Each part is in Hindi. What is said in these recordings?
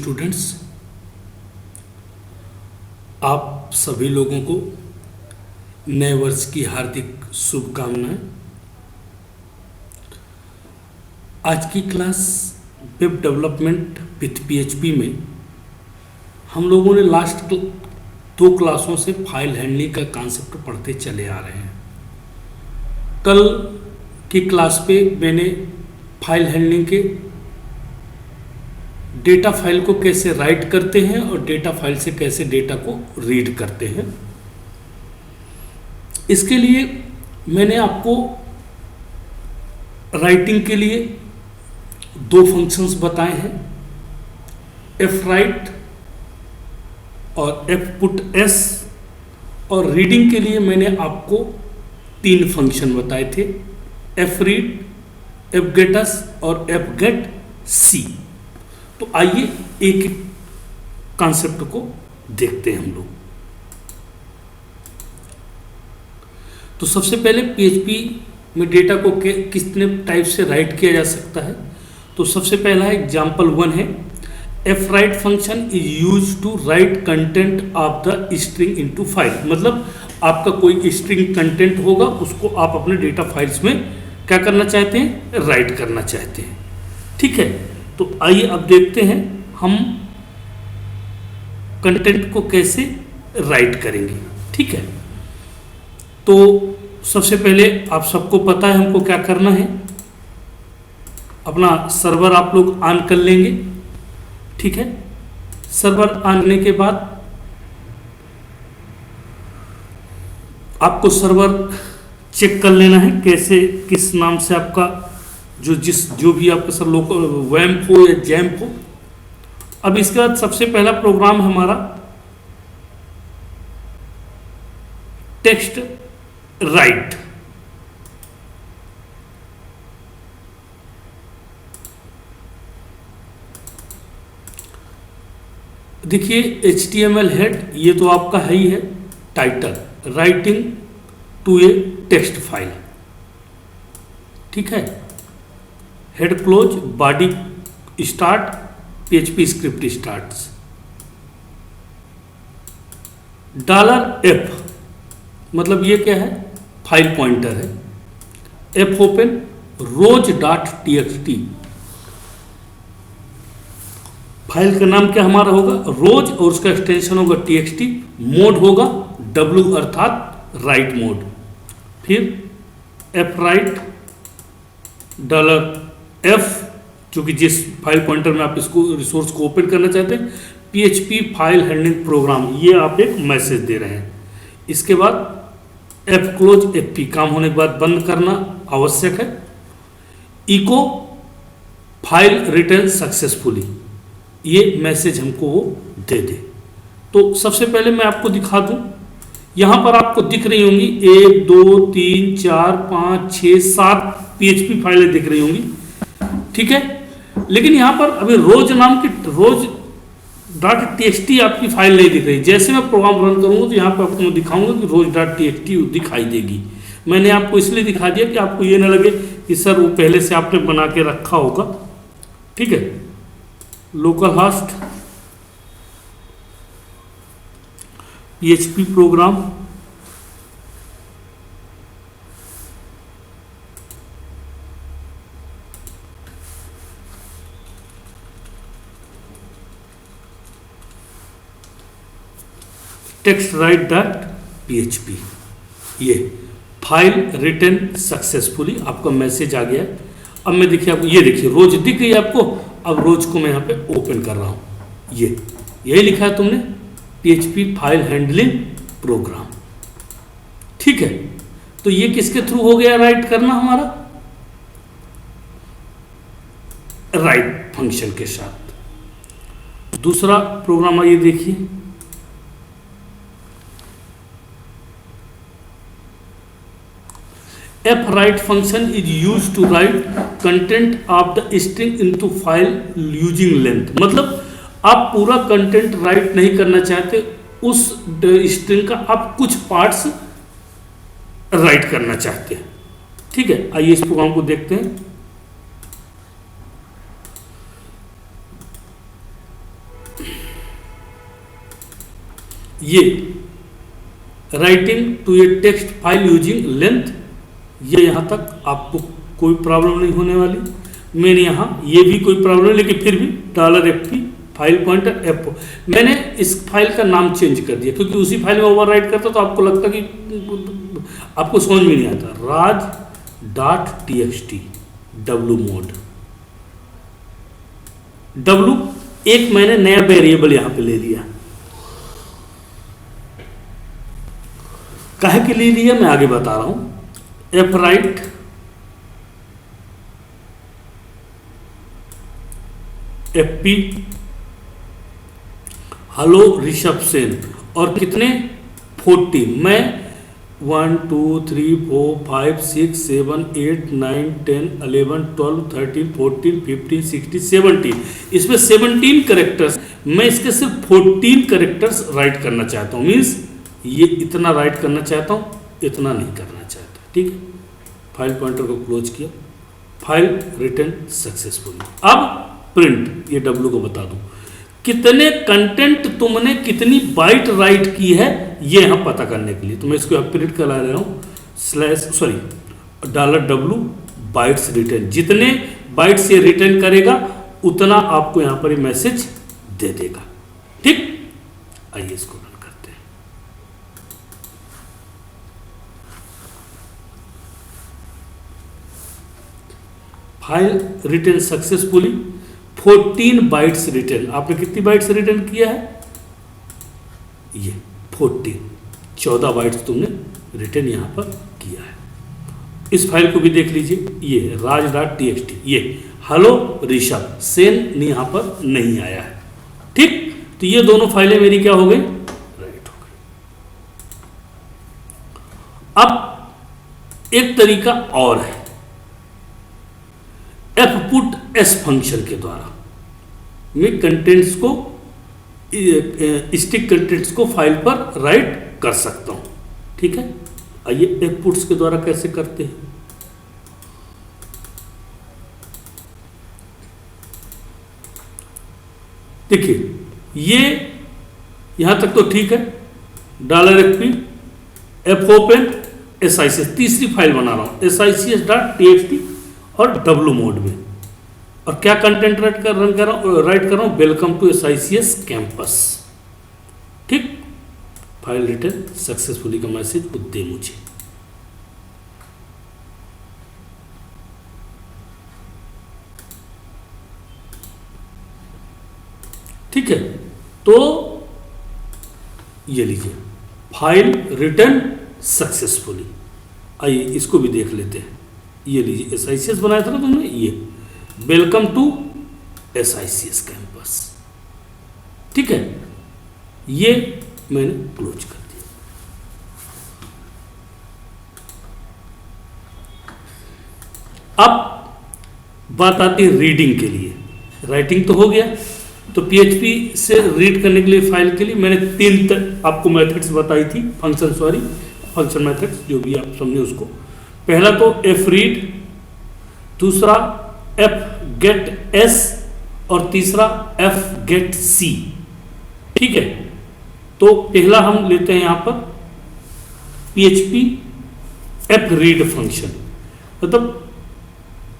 स्टूडेंट्स, आप सभी लोगों को नए वर्ष की हार्दिक शुभकामनाएं। आज की class web development with PHP में हम लोगों ने लास्ट 2 क्लासों से फाइल हैंडलिंग का कॉन्सेप्ट पढ़ते चले आ रहे हैं। कल की क्लास पे मैंने फाइल हैंडलिंग के डेटा फाइल को कैसे राइट करते हैं और डेटा फाइल से कैसे डेटा को रीड करते हैं, इसके लिए मैंने आपको राइटिंग के लिए 2 फंक्शंस बताए हैं, fwrite और fputs, और रीडिंग के लिए मैंने आपको 3 फंक्शन बताए थे, fread, fgetus और fgetc। तो आइए एक एक कॉन्सेप्ट को देखते हैं हम लोग। तो सबसे पहले पीएचपी में डेटा को कितने टाइप से राइट किया जा सकता है। तो सबसे पहला एग्जाम्पल 1 है, fwrite function is use to write content of the string into file. मतलब आपका कोई स्ट्रिंग कंटेंट होगा, उसको आप अपने डेटा फाइल्स में क्या करना चाहते हैं, राइट करना चाहते हैं। ठीक है, तो आइए अब देखते हैं हम कंटेंट को कैसे राइट करेंगे। ठीक है, तो सबसे पहले आप सबको पता है हमको क्या करना है, अपना सर्वर आप लोग ऑन कर लेंगे। ठीक है, सर्वर ऑन करने के बाद आपको सर्वर चेक कर लेना है, कैसे किस नाम से आपका जो भी आपका सर लोकल वैम्प हो या जैम्प हो। अब इसके बाद सबसे पहला प्रोग्राम हमारा टेक्स्ट राइट। देखिए HTML हेड, ये तो आपका है ही है। Title, writing to a text file. ठीक है, head close, body start, PHP script starts. $f मतलब ये क्या है, फाइल पॉइंटर है। f ओपन, rows.txt, फाइल का नाम क्या हमारा होगा, रोज, और उसका एक्सटेंशन होगा txt। मोड होगा w अर्थात राइट मोड। फिर fwrite $f, चूंकि जिस फाइल पॉइंटर में आप इसको रिसोर्स को ओपन करना चाहते हैं, PHP फाइल हैंडलिंग प्रोग्राम, ये आप एक मैसेज दे रहे हैं। इसके बाद f क्लोज, fp काम होने के बाद बंद करना आवश्यक है। इको फाइल रिटर्न सक्सेसफुली, ये मैसेज हमको वो दे दे। तो सबसे पहले मैं आपको दिखा दूं, यहां पर आपको दिख रही होंगी 1 2 3 4 5 6 7 PHP फाइलें दिख रही होंगी। ठीक है, लेकिन यहां पर अभी रोज नाम की rows.txt आपकी फाइल नहीं दिख रही। जैसे मैं प्रोग्राम रन करूंगा तो यहां पर आपको मैं दिखाऊंगा कि rows.txt दिखाई देगी। मैंने आपको इसलिए दिखा दिया कि आपको ये ना लगे कि सर वो पहले से आपने बना के रखा होगा। ठीक है, local host PHP program, text write dot PHP, ये फाइल रिटर्न सक्सेसफुली, आपका मैसेज आ गया। अब मैं देखिए आपको, ये देखिए रोज दिख गई आपको। अब रोज को मैं यहाँ पे ओपन कर रहा हूँ, ये यही लिखा है तुमने, PHP फाइल हैंडलिंग प्रोग्राम। ठीक है, तो ये किसके थ्रू हो गया राइट करना हमारा, राइट फंक्शन के साथ। दूसरा प्रोग्राम आइए देखिए, fwrite function is used to write content of the string into file using length। मतलब आप पूरा कंटेंट राइट नहीं करना चाहते, उस स्ट्रिंग का आप कुछ पार्ट्स राइट करना चाहते हैं। ठीक है, आइए इस प्रोग्राम को देखते हैं। ये writing to a text file using length, ये यहाँ तक आपको कोई प्रॉब्लम नहीं होने वाली। मैंने यहाँ ये भी कोई प्रॉब्लम नहीं, लेकिन फिर भी $FP फाइल पॉइंटर एफ, मैंने इस फाइल का नाम चेंज कर दिया क्योंकि उसी फाइल में ओवरराइट करता तो आपको लगता कि आपको समझ में नहीं आता। raj.txt w मोड, w एक मैंने नया वेरिएबल यहां पे ले लिया। काहे के लिए लिया मैं आगे बता रहा हूं। F right FP hello Rishabh Sen, और कितने 40, मैं 1 2 3 4 5 6 7 8 9 10 11 12 13 14 15 16 17, इसमें 17 करेक्टर्स, मैं इसके सिर्फ 14 करेक्टर्स राइट करना चाहता हूँ। मीन्स ये इतना राइट करना चाहता हूँ, इतना नहीं करना चाहता। ठीक है, फाइल पॉइंटर को क्लोज किया, फाइल रिटर्न सक्सेसफुली। अब प्रिंट, ये W को बता दूं कितने कंटेंट तुमने कितनी बाइट राइट की है, ये यहां पता करने के लिए तो मैं इसको अब प्रिंट करा रहा हूं $W बाइट्स रिटर्न, जितने बाइट्स ये रिटर्न करेगा उतना आपको यहां पर मैसेज दे देगा। ठीक, आइए इसको रन करते हैं। File return successfully, 14 bytes return. आपने कितनी बाइट्स रिटर्न किया है, ये 14 बाइट्स तुमने रिटर्न यहां पर किया है। इस फाइल को भी देख लीजिए, ये raj.txt, ये हेलो ऋषभ सेन यहां पर नहीं आया है। ठीक, तो ये दोनों फाइलें मेरी क्या हो गई, राइट हो गई। अब एक तरीका और है, fputs फंक्शन के द्वारा मैं कंटेंट्स को, स्टिक कंटेंट्स को फाइल पर राइट कर सकता हूं। ठीक है, आइए fputs के द्वारा कैसे करते हैं। देखिए, ये यहां तक तो ठीक है, $FP fopen SICS, तीसरी फाइल बना रहा हूं SICS.txt और W मोड में, और क्या कंटेंट राइट कर रहा हूं, वेलकम टू SICS कैंपस। ठीक, फाइल रिटर्न सक्सेसफुली का मैसेज दे मुझे। ठीक है, तो ये लीजिए फाइल रिटर्न सक्सेसफुली। आइए इसको भी देख लेते हैं। ये लीजिए SICS बनाया था ना तुमने, ये वेलकम टू SICS कैंपस। ठीक है, ये मैंने क्लोज कर दिया। अब बात आती है रीडिंग के लिए। राइटिंग तो हो गया, तो PHP से रीड करने के लिए फाइल के लिए मैंने 3 आपको मेथड्स बताई थी, फंक्शन मेथड्स, जो भी आप समझे उसको। पहला तो fread, दूसरा fgetS और तीसरा fgetC। ठीक है, तो पहला हम लेते हैं यहां पर PHP fread फंक्शन, मतलब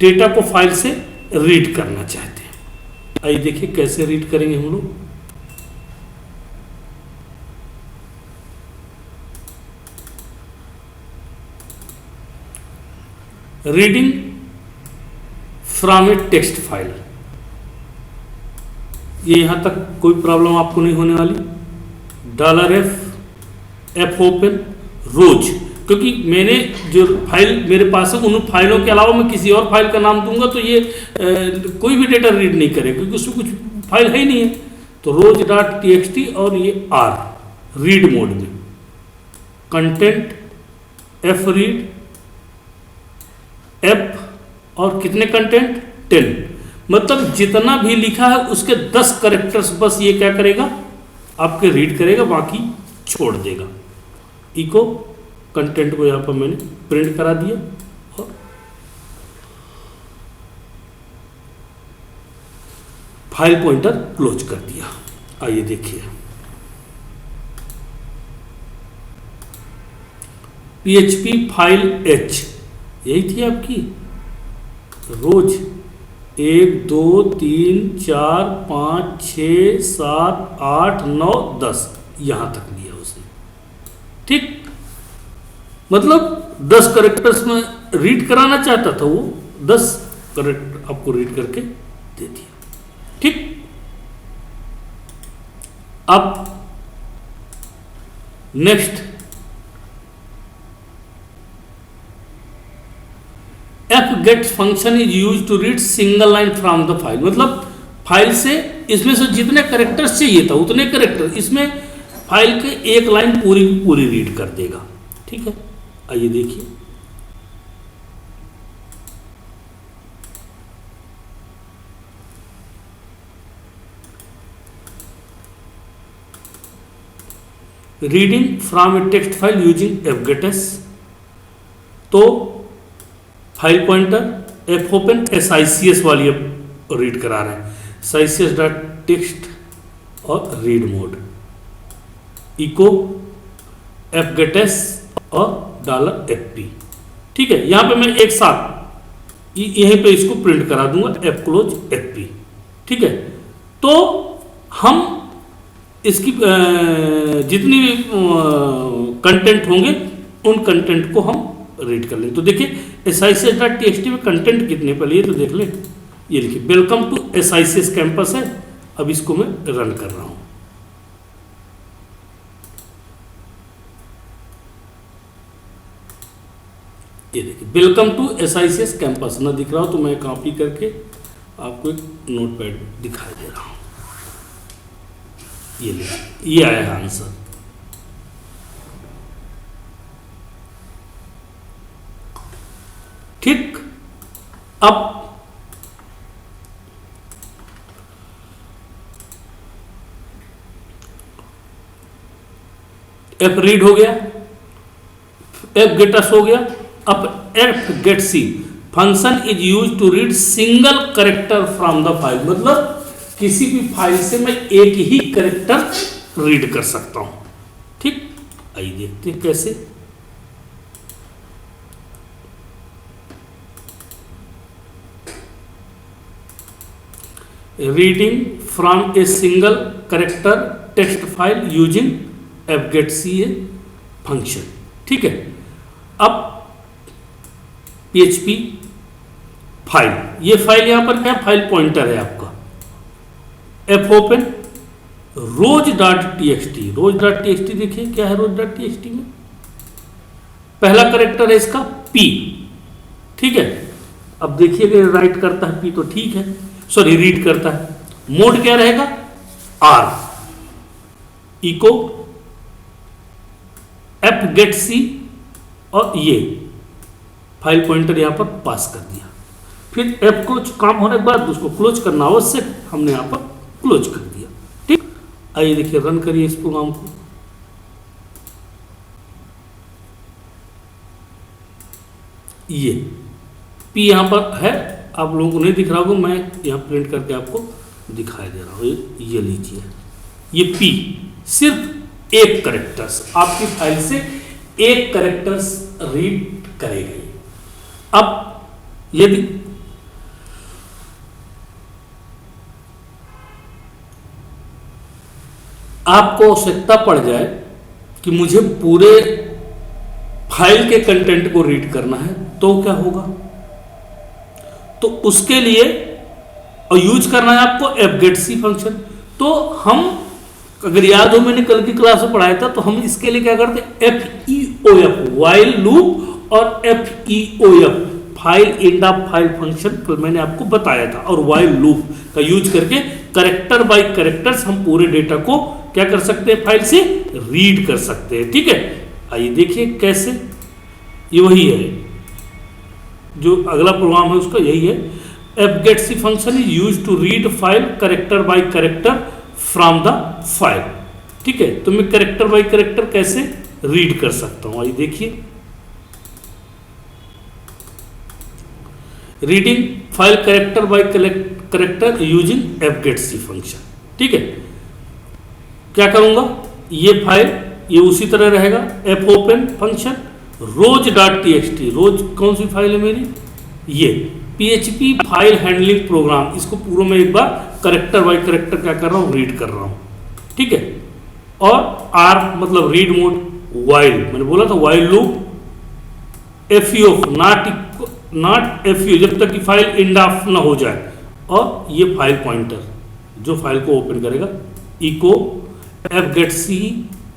डेटा को फाइल से रीड करना चाहते हैं। आइए देखिए कैसे रीड करेंगे हम लोग। Reading from A text file, ये यहां तक कोई प्रॉब्लम आपको नहीं होने वाली। $fopen रोज, क्योंकि मैंने जो फाइल मेरे पास है उन फाइलों के अलावा मैं किसी और फाइल का नाम दूंगा तो ये कोई भी डेटा रीड नहीं करेगा, क्योंकि उसमें कुछ फाइल है ही नहीं है। तो रोज.txt और ये R रीड मोड में, कंटेंट fread f और कितने कंटेंट 10, मतलब जितना भी लिखा है उसके 10 करेक्टर्स बस ये क्या करेगा, आपके रीड करेगा, बाकी छोड़ देगा। इको कंटेंट को यहां पर मैंने प्रिंट करा दिया और फाइल पॉइंटर क्लोज कर दिया। आइए देखिए, PHP फाइल H यही थी आपकी, रोज 1 2 3 4 5 6 7 8 9 10 यहां तक लिया उसने। ठीक, मतलब 10 करेक्टर्स में रीड कराना चाहता था वो, 10 करेक्टर आपको रीड करके दे दिया। ठीक, अब next fget function is use to read single line from the file, मतलब फाइल से इसमें से जितने करेक्टर्स चाहिए था उतने करेक्टर इसमें फाइल के एक लाइन पूरी पूरी रीड कर देगा। ठीक है, आइए देखिए, reading from A text file using fgetS, तो file pointer F open SICS वाली अब रीड करा रहे हैं, SICS डॉट टेक्स्ट और रीड मोड, इको fgetS और $FP। ठीक है, यहां पे मैं एक साथ यहीं पे इसको प्रिंट करा दूंगा fclose fp। ठीक है, तो हम इसकी जितनी भी कंटेंट होंगे उन कंटेंट को हम रीड कर लें। तो देखिए SICS.txt में कंटेंट कितने पहले ये तो देख लें, ये लिखिए वेलकम टू SICS कैंपस है। अब इसको मैं रन कर रहा हूं, ये देखिए वेलकम टू SICS कैंपस ना दिख रहा हो तो मैं कॉपी करके आपको एक नोटपैड दिखाई दे रहा हूं, ये आया है आंसर। ठीक, अब एफ रीड हो गया, fgetS हो गया। अब fgetC function is use to read single character from the file, मतलब किसी भी फाइल से मैं एक ही करेक्टर रीड कर सकता हूं। ठीक, आइए देखते हैं कैसे। Reading from a single character text file using fgetC function. ठीक है, अब PHP फाइल, ये फाइल यहां पर क्या फाइल पॉइंटर है आपका, एफ ओपन रोज.txt, रोज.txt देखिए क्या है रोज.txt में, पहला करेक्टर है इसका P। ठीक है, अब देखिए अगर राइट करता है P तो ठीक है, सॉरी रीड करता है, मोड क्या रहेगा R, इको fgetC और ये फाइल पॉइंटर यहां पर पास कर दिया। फिर एफ क्लोज काम होने के बाद उसको क्लोज करना आवश्यक, हमने यहां पर क्लोज कर दिया। ठीक, आइए देखिए रन करिए इस प्रोग्राम को, ये P यहां पर है, आप लोगों को नहीं दिख रहा होगा, मैं यहां प्रिंट करके आपको दिखाई दे रहा हूं, ये लीजिए, ये P सिर्फ एक करेक्टर्स आपकी फाइल से एक करेक्टर्स रीड करेगा। अब यदि आपको आवश्यकता पड़ जाए कि मुझे पूरे फाइल के कंटेंट को रीड करना है तो क्या होगा, तो उसके लिए और यूज करना है आपको fgetC फंक्शन। तो हम अगर याद हो मैंने कल की क्लास में पढ़ाया था, तो हम इसके लिए क्या करते FEOF व्हाइल लूप और FEOF file end of file function कल मैंने आपको बताया था, और व्हाइल लूप का यूज करके करेक्टर बाय करेक्टर्स हम पूरे डेटा को क्या कर सकते हैं, फाइल से रीड कर सकते हैं। ठीक है, आइए देखिए कैसे, ये वही है जो अगला प्रोग्राम है उसका यही है, fgetC function is use to read file character by character from the file. ठीक है, तो मैं करेक्टर बाय करेक्टर कैसे रीड कर सकता हूं, आइए देखिए, reading file character by character using fgetC function. ठीक है, क्या करूंगा, ये फाइल ये उसी तरह रहेगा, एफ ओपन फंक्शन रोज डॉट टी, रोज कौन सी फाइल है मेरी, ये PHP फाइल हैंडलिंग प्रोग्राम, इसको पूरा मैं एक बार करेक्टर बाय करेक्टर क्या कर रहा हूँ, रीड कर रहा हूँ, ठीक है। और आर मतलब रीड मोड, वाइल मैंने बोला था while loop, FU not FU जब तक कि फाइल एंड ऑफ ना हो जाए, और ये फाइल पॉइंटर जो फाइल को ओपन करेगा, इको एफ गेट सी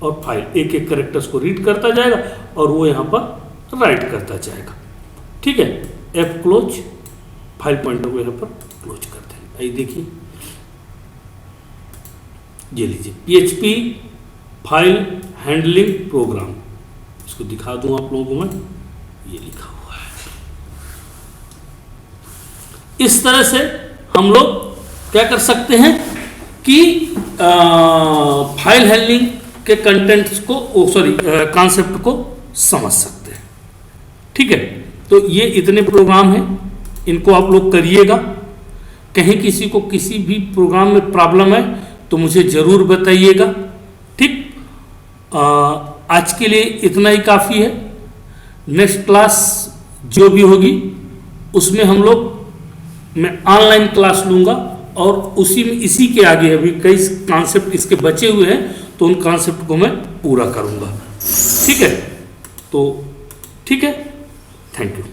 और फाइल, एक एक करेक्टर्स को रीड करता जाएगा और वो यहाँ पर राइट करता जाएगा, ठीक है। एफ क्लोज, फाइल पॉइंटर को यहाँ पर क्लोज करते हैं। आइए देखिए, ये लीजिए PHP फाइल हैंडलिंग प्रोग्राम, इसको दिखा दूं आप लोगों को मैं, ये लिखा हुआ है। इस तरह से हम लोग क्या कर सकते हैं कि फाइल हैंडलिंग के कंटेंट्स को कॉन्सेप्ट को समझ सकते हैं, ठीक है। तो ये इतने प्रोग्राम हैं, इनको आप लोग करिएगा। कहीं किसी को किसी भी प्रोग्राम में प्रॉब्लम है तो मुझे ज़रूर बताइएगा, ठीक। आज के लिए इतना ही काफ़ी है। नेक्स्ट क्लास जो भी होगी उसमें हम लोग, मैं ऑनलाइन क्लास लूँगा और उसी में इसी के आगे अभी कई कॉन्सेप्ट इसके बचे हुए हैं, तो उन कॉन्सेप्ट को मैं पूरा करूँगा, ठीक है। तो ठीक है, थैंक यू।